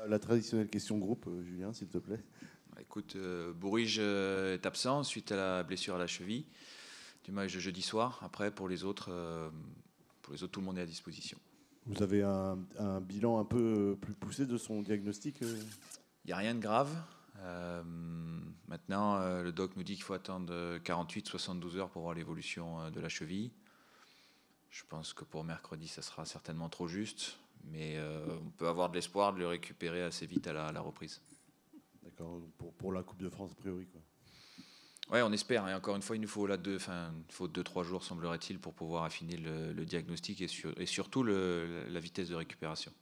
La traditionnelle question groupe, Julien, s'il te plaît. Écoute, Bourige est absent suite à la blessure à la cheville du match de jeudi soir. Après, pour les autres, tout le monde est à disposition. Vous avez un bilan un peu plus poussé de son diagnostic Il n'y a rien de grave. Maintenant, le doc nous dit qu'il faut attendre 48-72 heures pour voir l'évolution de la cheville. Je pense que pour mercredi, ça sera certainement trop juste. Mais on peut avoir de l'espoir de le récupérer assez vite à la reprise. D'accord, pour la Coupe de France, a priori, quoi. Ouais, on espère. Et encore une fois, il nous faut 2-3 jours, semblerait-il, pour pouvoir affiner le diagnostic et surtout la vitesse de récupération.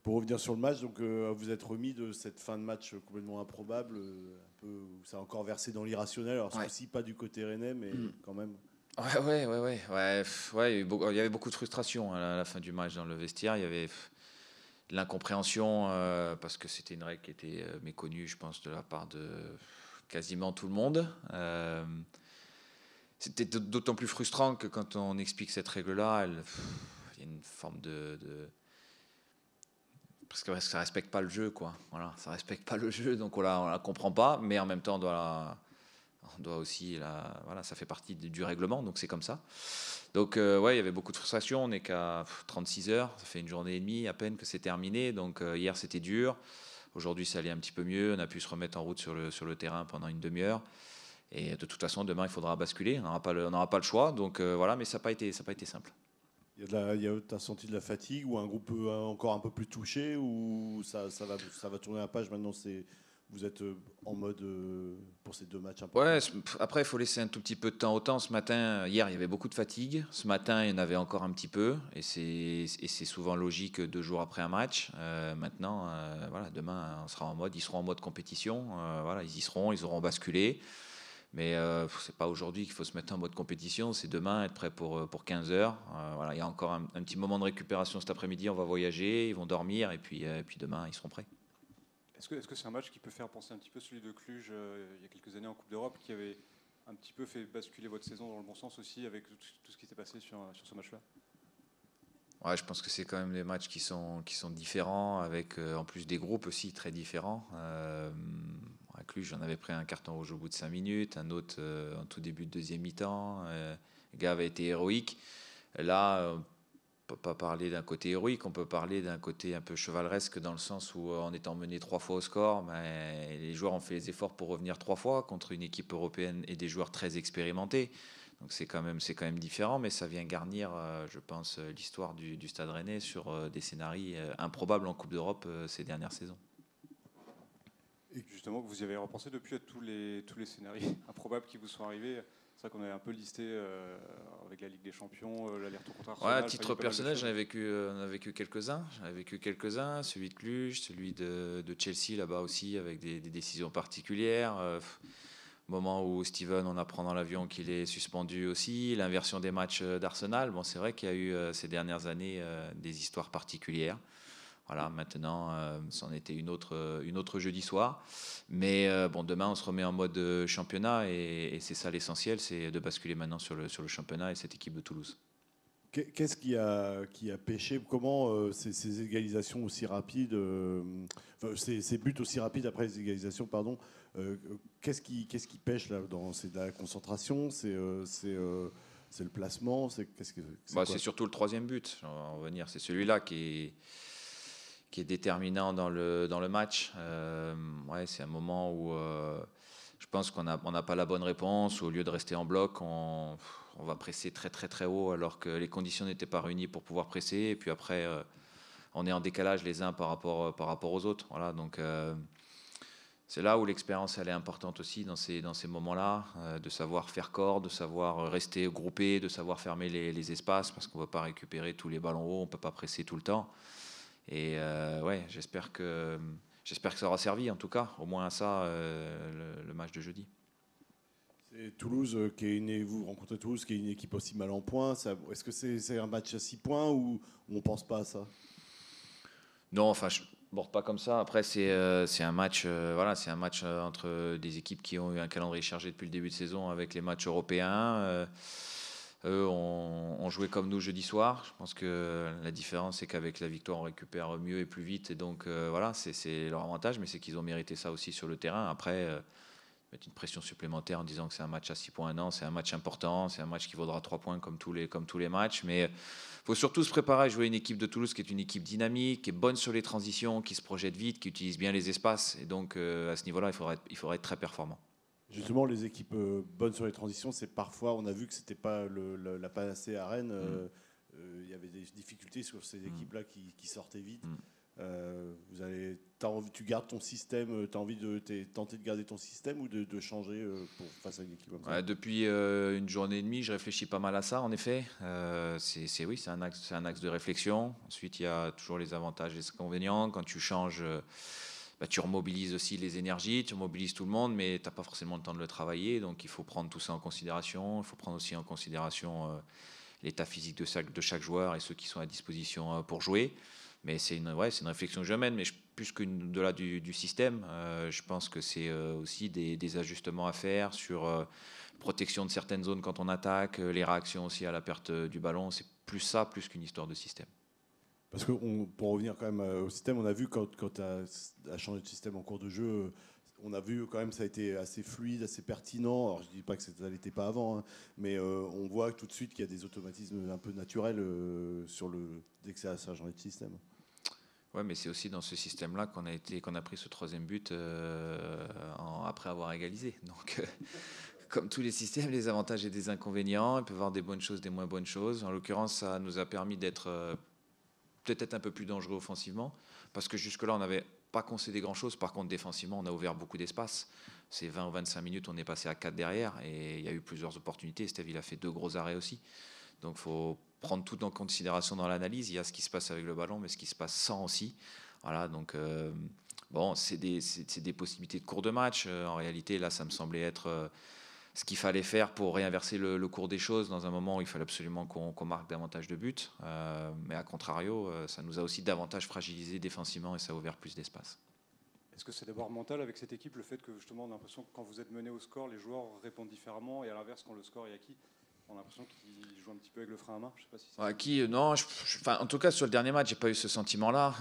Pour revenir sur le match, donc vous êtes remis de cette fin de match complètement improbable, un peu, où ça a encore versé dans l'irrationnel. Alors ce coup-ci, pas du côté rennais, mais quand même. Ouais. Il y avait beaucoup de frustration à la fin du match dans le vestiaire. Il y avait de l'incompréhension parce que c'était une règle qui était méconnue, je pense, de la part de quasiment tout le monde. C'était d'autant plus frustrant que quand on explique cette règle-là, il y a une forme de parce que ça respecte pas le jeu, quoi. Voilà, ça respecte pas le jeu, donc on la comprend pas, mais en même temps on doit aussi voilà, ça fait partie du règlement, donc c'est comme ça. Donc il y avait beaucoup de frustration. On n'est qu'à 36 heures, ça fait une journée et demie à peine que c'est terminé. Donc hier c'était dur. Aujourd'hui ça allait un petit peu mieux. On a pu se remettre en route sur le terrain pendant une demi-heure. Et de toute façon demain il faudra basculer. On n'aura pas le choix. Donc voilà, mais ça n'a pas été simple. T'as senti de la fatigue ou un groupe encore un peu plus touché ou ça va tourner la page maintenant vous êtes en mode pour ces deux matchs importants. Ouais, après il faut laisser un tout petit peu de temps au temps. Hier il y avait beaucoup de fatigue. Ce matin il y en avait encore un petit peu et c'est souvent logique 2 jours après un match. Maintenant voilà, demain ils seront en mode compétition. Voilà, ils y seront, ils auront basculé. Mais c'est pas aujourd'hui qu'il faut se mettre en mode compétition, c'est demain, être prêt pour 15 heures. Voilà, il y a encore un petit moment de récupération cet après-midi, on va voyager, ils vont dormir et puis demain ils seront prêts. Est-ce que c'est un match qui peut faire penser un petit peu celui de Cluj il y a quelques années en Coupe d'Europe, qui avait un petit peu fait basculer votre saison dans le bon sens aussi avec tout ce qui s'est passé sur ce match-là? Ouais, je pense que c'est quand même des matchs qui sont différents, avec en plus des groupes aussi très différents. À Cluj, j'en avais pris un carton rouge au bout de 5 minutes, un autre en tout début de deuxième mi-temps. Le gars avait été héroïque. Là, on ne peut pas parler d'un côté héroïque, on peut parler d'un côté un peu chevaleresque dans le sens où en étant mené 3 fois au score, les joueurs ont fait les efforts pour revenir 3 fois contre une équipe européenne et des joueurs très expérimentés. Donc c'est quand même différent, mais ça vient garnir, je pense, l'histoire du Stade Rennais sur des scénarios improbables en Coupe d'Europe ces dernières saisons. Et justement, vous y avez repensé depuis à tous les scénarios improbables qui vous sont arrivés. C'est vrai qu'on avait un peu listé avec la Ligue des Champions, l'aller-retour contre Arsenal. Ouais, à titre personnel, j'en ai vécu quelques-uns. Celui de Cluj, celui de Chelsea là-bas aussi, avec des décisions particulières. Moment où Steven, on apprend dans l'avion qu'il est suspendu aussi, l'inversion des matchs d'Arsenal. Bon, c'est vrai qu'il y a eu ces dernières années des histoires particulières. Voilà, maintenant, c'en était une autre jeudi soir. Mais demain, on se remet en mode championnat et c'est ça l'essentiel, c'est de basculer maintenant sur le championnat et cette équipe de Toulouse. Qu'est-ce qui a pêché? Comment ces égalisations aussi rapides, ces buts aussi rapides après les égalisations, pardon, qu'est-ce qui pêche là dedans? C'est de la concentration, c'est le placement, c'est surtout le troisième but. On va revenir, c'est celui-là qui est déterminant dans le match. C'est un moment où je pense qu'on n'a pas la bonne réponse. Au lieu de rester en bloc, on va presser très très très haut alors que les conditions n'étaient pas réunies pour pouvoir presser. Et puis après, on est en décalage les uns par rapport aux autres. Voilà, donc c'est là où l'expérience elle est importante aussi dans ces moments-là, de savoir faire corps, de savoir rester groupé, de savoir fermer les espaces parce qu'on ne va pas récupérer tous les ballons hauts, on ne peut pas presser tout le temps. Et j'espère que ça aura servi en tout cas, au moins à ça, le match de jeudi. C'est Toulouse vous rencontrez Toulouse qui est une équipe aussi mal en point. Est-ce que c'est un match à 6 points ou on ne pense pas à ça? Non, enfin je borde pas comme ça. Après c'est un match c'est un match entre des équipes qui ont eu un calendrier chargé depuis le début de saison avec les matchs européens. Eux ont ont joué comme nous jeudi soir. Je pense que la différence, c'est qu'avec la victoire, on récupère mieux et plus vite. Et donc, voilà, c'est leur avantage, mais c'est qu'ils ont mérité ça aussi sur le terrain. Après, mettre une pression supplémentaire en disant que c'est un match à 6 points. Non, c'est un match important, c'est un match qui vaudra 3 points comme tous les matchs. Mais il faut surtout se préparer à jouer une équipe de Toulouse qui est une équipe dynamique, qui est bonne sur les transitions, qui se projette vite, qui utilise bien les espaces. Et donc, à ce niveau-là, il faudra être très performant. Justement, les équipes bonnes sur les transitions, c'est parfois, on a vu que c'était pas la panacée à Rennes. Il y avait des difficultés sur ces équipes-là qui sortaient vite. Tu gardes ton système, tu as envie de tenter de garder ton système ou de changer face à une équipe comme ça? Depuis une journée et demie, je réfléchis pas mal à ça, en effet. C'est un axe de réflexion. Ensuite, il y a toujours les avantages et les inconvénients. Quand tu changes, tu remobilises aussi les énergies, tu remobilises tout le monde, mais tu n'as pas forcément le temps de le travailler. Donc, il faut prendre tout ça en considération. Il faut prendre aussi en considération l'état physique de chaque joueur et ceux qui sont à disposition pour jouer. Mais c'est une réflexion que je mène, mais plus qu'au-delà du système, je pense que c'est aussi des ajustements à faire sur protection de certaines zones quand on attaque, les réactions aussi à la perte du ballon. C'est plus qu'une histoire de système. Parce que pour revenir quand même au système, on a vu quand tu as changé de système en cours de jeu, on a vu quand même ça a été assez fluide, assez pertinent. Alors je dis pas que ça n'était pas avant, hein, mais on voit tout de suite qu'il y a des automatismes un peu naturels dès que ça a changé de système. Ouais, mais c'est aussi dans ce système-là qu'on a pris ce troisième but après avoir égalisé. Donc, comme tous les systèmes, les avantages et des inconvénients, il peut y avoir des bonnes choses, des moins bonnes choses. En l'occurrence, ça nous a permis d'être peut-être un peu plus dangereux offensivement, parce que jusque-là, on n'avait pas concédé grand-chose. Par contre, défensivement, on a ouvert beaucoup d'espace. Ces 20 ou 25 minutes, on est passé à 4 derrière, et il y a eu plusieurs opportunités. Steve, il a fait 2 gros arrêts aussi. Donc, il faut prendre tout en considération dans l'analyse. Il y a ce qui se passe avec le ballon, mais ce qui se passe sans aussi. Voilà, donc c'est des possibilités de cours de match. En réalité, là, ça me semblait être ce qu'il fallait faire pour réinverser le cours des choses dans un moment où il fallait absolument qu'on marque davantage de buts. Mais à contrario, ça nous a aussi davantage fragilisé défensivement et ça a ouvert plus d'espace. Est-ce que c'est d'abord mental avec cette équipe, le fait que justement on a l'impression que quand vous êtes mené au score, les joueurs répondent différemment, et à l'inverse, quand le score est acquis, on a l'impression qu'ils jouent un petit peu avec le frein à main? Je sais pas si c'est... Non, en tout cas sur le dernier match, j'ai pas eu ce sentiment-là.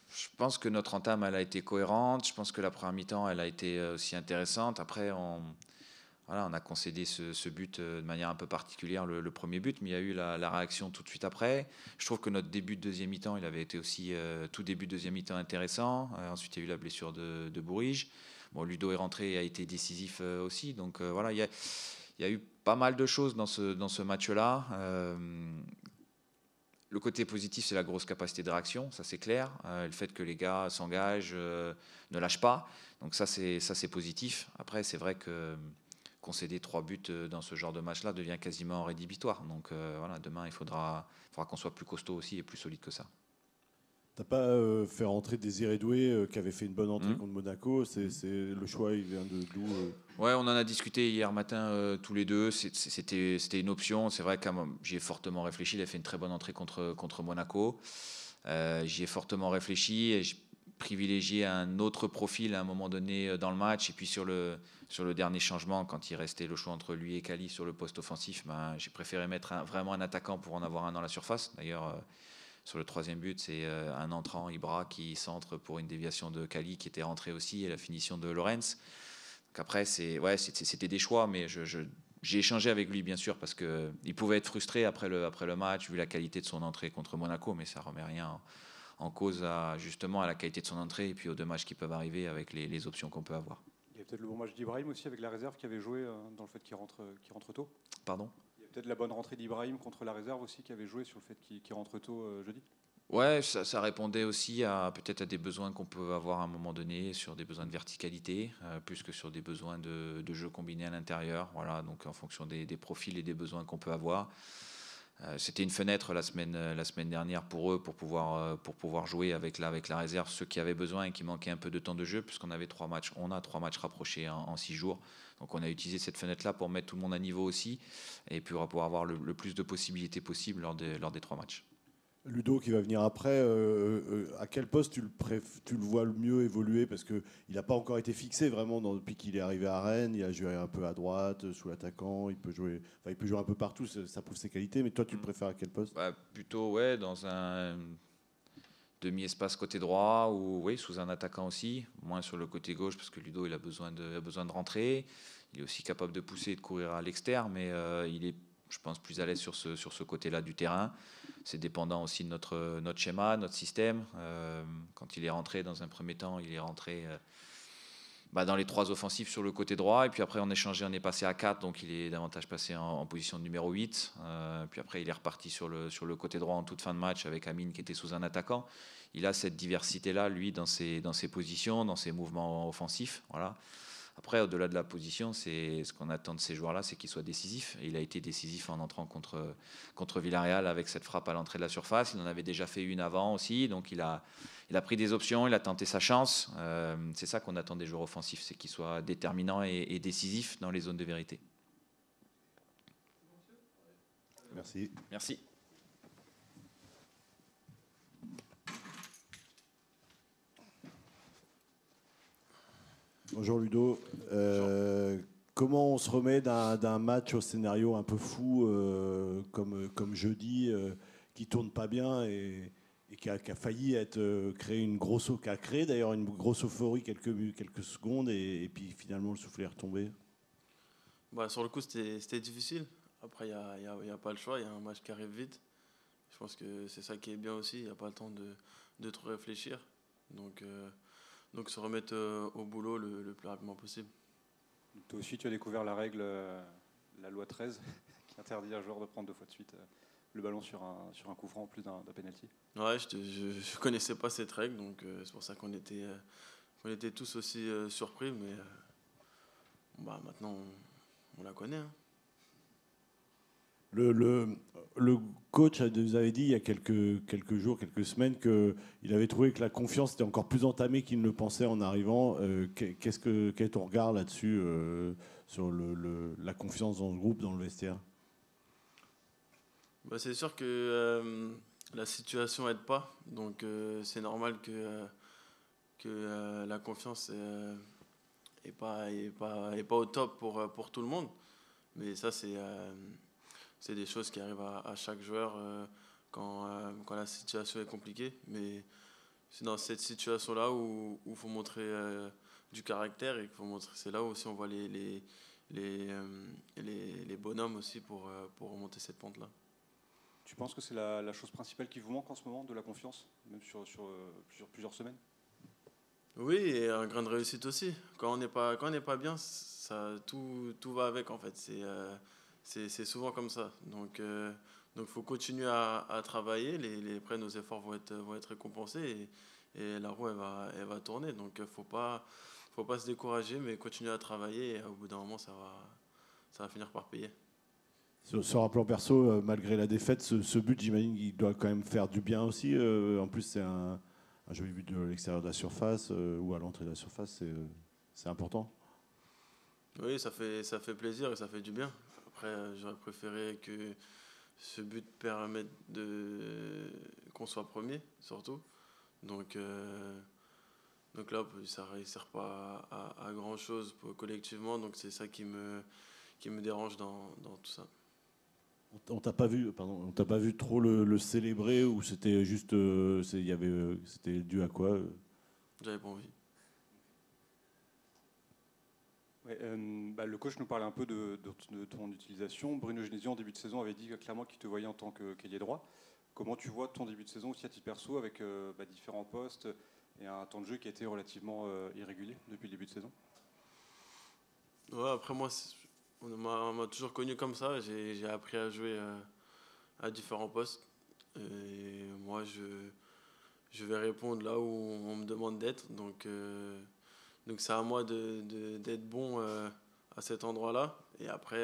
Je pense que notre entame, elle a été cohérente. Je pense que la première mi-temps, elle a été aussi intéressante. Après, on a concédé ce but de manière un peu particulière, le premier but, mais il y a eu la réaction tout de suite après. Je trouve que notre début de deuxième mi-temps, il avait été aussi tout début de deuxième mi-temps intéressant. Ensuite, il y a eu la blessure de Bourige. Bon, Ludo est rentré et a été décisif aussi. Donc voilà, il y a eu pas mal de choses dans ce match-là. Le côté positif, c'est la grosse capacité de réaction, ça c'est clair. Le fait que les gars s'engagent, ne lâchent pas. Donc ça c'est positif. Après, c'est vrai que concéder 3 buts dans ce genre de match-là devient quasiment rédhibitoire. Donc voilà, demain, il faudra qu'on soit plus costaud aussi et plus solide que ça. T'as pas fait rentrer Désiré Doué qui avait fait une bonne entrée contre Monaco. Le choix, il vient d'où Ouais, on en a discuté hier matin tous les deux. C'était une option. C'est vrai que j'y ai fortement réfléchi. Il a fait une très bonne entrée contre Monaco. J'y ai fortement réfléchi et j'ai privilégié un autre profil à un moment donné dans le match. Et puis sur le dernier changement, quand il restait le choix entre lui et Kali sur le poste offensif, j'ai préféré mettre vraiment un attaquant pour en avoir un dans la surface. D'ailleurs, sur le troisième but, c'est un entrant, Ibra, qui centre pour une déviation de Kali qui était rentré aussi, et la finition de Lorenz. Donc après, c'était des choix, mais j'ai échangé avec lui, bien sûr, parce qu'il pouvait être frustré après le match, vu la qualité de son entrée contre Monaco, mais ça ne remet rien en cause justement à la qualité de son entrée et puis aux 2 matchs qui peuvent arriver avec les options qu'on peut avoir. Il y a peut-être le bon match d'Ibrahim aussi avec la réserve qui avait joué dans le fait qu'il rentre tôt. Pardon ? Peut-être la bonne rentrée d'Ibrahim contre la réserve aussi qui avait joué sur le fait qu'il rentre tôt jeudi. Ouais, ça répondait aussi peut-être à des besoins qu'on peut avoir à un moment donné, sur des besoins de verticalité, plus que sur des besoins de jeu combiné à l'intérieur. Voilà, donc en fonction des profils et des besoins qu'on peut avoir. C'était une fenêtre la semaine dernière pour eux pour pouvoir jouer avec la réserve, ceux qui avaient besoin et qui manquaient un peu de temps de jeu, puisqu'on avait 3 matchs. On a 3 matchs rapprochés en 6 jours. Donc on a utilisé cette fenêtre-là pour mettre tout le monde à niveau aussi et pour pouvoir avoir le plus de possibilités possibles lors des 3 matchs. Ludo qui va venir après, à quel poste tu le vois le mieux évoluer? Parce qu'il n'a pas encore été fixé vraiment depuis qu'il est arrivé à Rennes. Il a joué un peu à droite, sous l'attaquant. Il peut jouer un peu partout, ça prouve ses qualités. Mais toi, tu le préfères à quel poste? Plutôt ouais, dans un demi-espace côté droit ou oui, sous un attaquant aussi. Moins sur le côté gauche parce que Ludo il a besoin de rentrer. Il est aussi capable de pousser et de courir à l'extérieur, mais il est, je pense, plus à l'aise sur ce côté-là du terrain. C'est dépendant aussi de notre schéma, notre système. Quand il est rentré dans un premier temps, il est rentré dans les 3 offensifs sur le côté droit. Et puis après, on est passé à 4, donc il est davantage passé en position de numéro 8. Puis après, il est reparti sur le côté droit en toute fin de match avec Amine qui était sous un attaquant. Il a cette diversité-là, lui, dans ses positions, dans ses mouvements offensifs. Voilà. Après, au-delà de la position, c'est ce qu'on attend de ces joueurs-là, c'est qu'ils soient décisifs. Et il a été décisif en entrant contre Villarreal avec cette frappe à l'entrée de la surface. Il en avait déjà fait une avant aussi, donc il a pris des options, il a tenté sa chance. C'est ça qu'on attend des joueurs offensifs, c'est qu'ils soient déterminants et décisifs dans les zones de vérité. Merci. Merci. Bonjour Ludo. Comment on se remet d'un match au scénario un peu fou comme jeudi, qui tourne pas bien et qui a failli qui a créé d'ailleurs une grosse euphorie quelques secondes et puis finalement le soufflet est retombé? Sur le coup, c'était difficile. Après, il y a pas le choix, il y a un match qui arrive vite. Je pense que c'est ça qui est bien aussi, il n'y a pas le temps de trop réfléchir. Donc se remettre au boulot le plus rapidement possible. Toi aussi, tu as découvert la règle, la loi 13, qui interdit à un joueur de prendre 2 fois de suite le ballon sur un coup franc en plus d'un penalty. Ouais, je ne connaissais pas cette règle, donc c'est pour ça qu'on était tous aussi surpris, mais maintenant on la connaît. Hein. Le coach vous avait dit il y a quelques jours, quelques semaines, qu'il avait trouvé que la confiance était encore plus entamée qu'il ne le pensait en arrivant. Quel est ton regard là-dessus, sur la confiance dans le groupe, dans le vestiaire? C'est sûr que la situation n'aide pas, donc c'est normal que la confiance n'est pas au top pour tout le monde. Mais ça, c'est des choses qui arrivent à chaque joueur quand la situation est compliquée. Mais c'est dans cette situation-là où il faut montrer du caractère et c'est là où aussi on voit les bonhommes aussi pour remonter cette pente-là. Tu penses que c'est la chose principale qui vous manque en ce moment, de la confiance, même sur plusieurs semaines? Oui, et un grain de réussite aussi. Quand on n'est pas bien, tout va avec en fait. C'est souvent comme ça. Donc faut continuer à travailler. Après, nos efforts vont être récompensés et la roue elle va tourner. Donc faut pas se décourager, mais continuer à travailler. Et au bout d'un moment, ça va finir par payer. Sur un plan perso, malgré la défaite, ce but, j'imagine qu'il doit quand même faire du bien aussi. En plus, c'est un joli but de l'extérieur de la surface ou à l'entrée de la surface. C'est important. Oui, ça fait plaisir et ça fait du bien. Après, j'aurais préféré que ce but permette qu'on soit premier, surtout. Donc là, ça ne sert pas à grand-chose collectivement. Donc c'est ça qui me dérange dans tout ça. On t'a pas vu trop le célébrer, ou c'était juste, c'était dû à quoi? J'avais pas envie. Ouais, le coach nous parlait un peu de ton utilisation. Bruno Genesio, en début de saison, avait dit clairement qu'il te voyait en tant qu'ailier droit. Comment tu vois ton début de saison aussi à titre perso, avec différents postes et un temps de jeu qui a été relativement irrégulier depuis le début de saison? Ouais, après moi, on m'a toujours connu comme ça. J'ai appris à jouer à différents postes. Et moi, je vais répondre là où on me demande d'être. Donc c'est à moi d'être bon à cet endroit-là. Et après,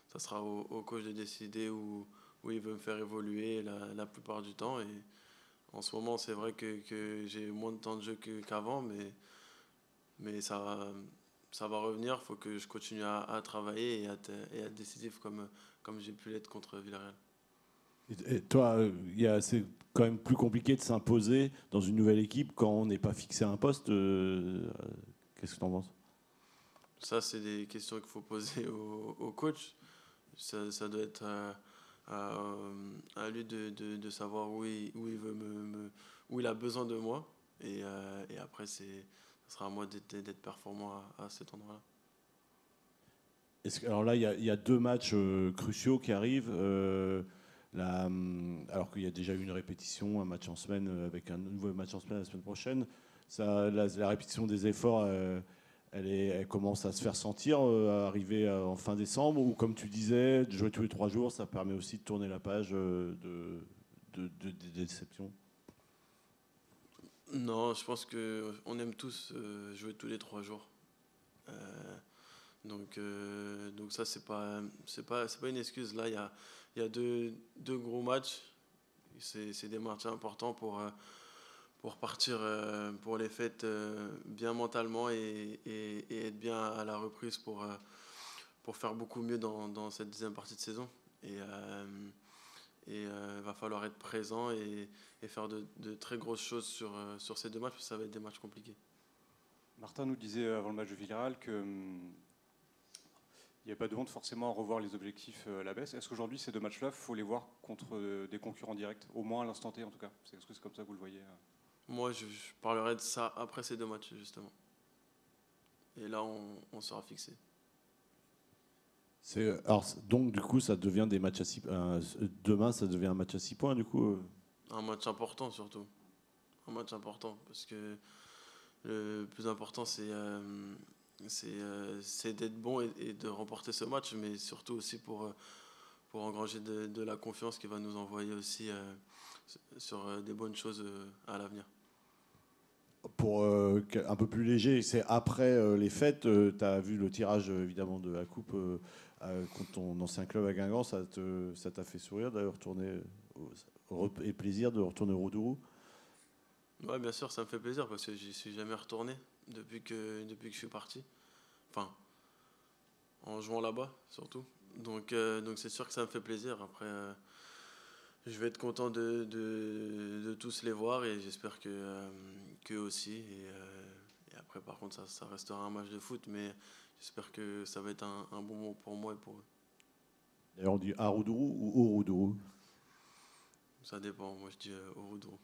ça sera au coach de décider où il veut me faire évoluer la plupart du temps. Et en ce moment, c'est vrai que j'ai moins de temps de jeu qu'avant, mais ça va revenir. Il faut que je continue à travailler et à être décisif comme j'ai pu l'être contre Villarreal. Et toi, c'est quand même plus compliqué de s'imposer dans une nouvelle équipe quand on n'est pas fixé à un poste. Qu'est-ce que tu en penses? Ça, c'est des questions qu'il faut poser au coach. Ça doit être à lui de savoir où il veut où il a besoin de moi. Et après, ça sera à moi d'être performant à cet endroit-là. Alors là, il y a deux matchs cruciaux qui arrivent. Alors qu'il y a déjà eu une répétition, un match en semaine avec un nouveau match en semaine la semaine prochaine. La répétition des efforts, elle commence à se faire sentir, arriver en fin décembre, ou comme tu disais, de jouer tous les 3 jours, ça permet aussi de tourner la page des déceptions. Non, je pense qu'on aime tous jouer tous les 3 jours. Donc ça, c'est pas une excuse. Là, il y a deux gros matchs. C'est des matchs importants pour partir pour les fêtes bien mentalement et être bien à la reprise pour faire beaucoup mieux dans cette deuxième partie de saison. Et va falloir être présent et faire de très grosses choses sur ces deux matchs, parce que ça va être des matchs compliqués. Martin nous disait avant le match de Villarreal que il n'y a pas de honte forcément à revoir les objectifs à la baisse. Est-ce qu'aujourd'hui, ces deux matchs-là, il faut les voir contre des concurrents directs, au moins à l'instant T en tout cas? Est-ce que c'est comme ça que vous le voyez? Moi, je parlerai de ça après ces deux matchs, justement. Et là, on sera fixé. Donc, du coup, ça devient des matchs à 6 demain, ça devient un match à 6 points, du coup. Un match important, surtout. Un match important, parce que le plus important, c'est d'être bon et de remporter ce match, mais surtout aussi pour engranger de la confiance qui va nous envoyer aussi sur des bonnes choses à l'avenir. Pour un peu plus léger, c'est après les fêtes, tu as vu le tirage évidemment de la coupe contre ton ancien club à Guingamp, ça t'a fait sourire d'aller retourner et plaisir de retourner au Roudourou? Ouais, bien sûr, ça me fait plaisir parce que j'y suis jamais retourné depuis que je suis parti. Enfin, en jouant là-bas surtout. Donc c'est sûr que ça me fait plaisir. Après, je vais être content de tous les voir et j'espère qu'eux aussi. Et après, par contre, ça restera un match de foot, mais j'espère que ça va être un bon moment pour moi et pour eux. D'ailleurs, on dit à Roudourou ou au Roudourou? Ça dépend, moi je dis au Roudourou.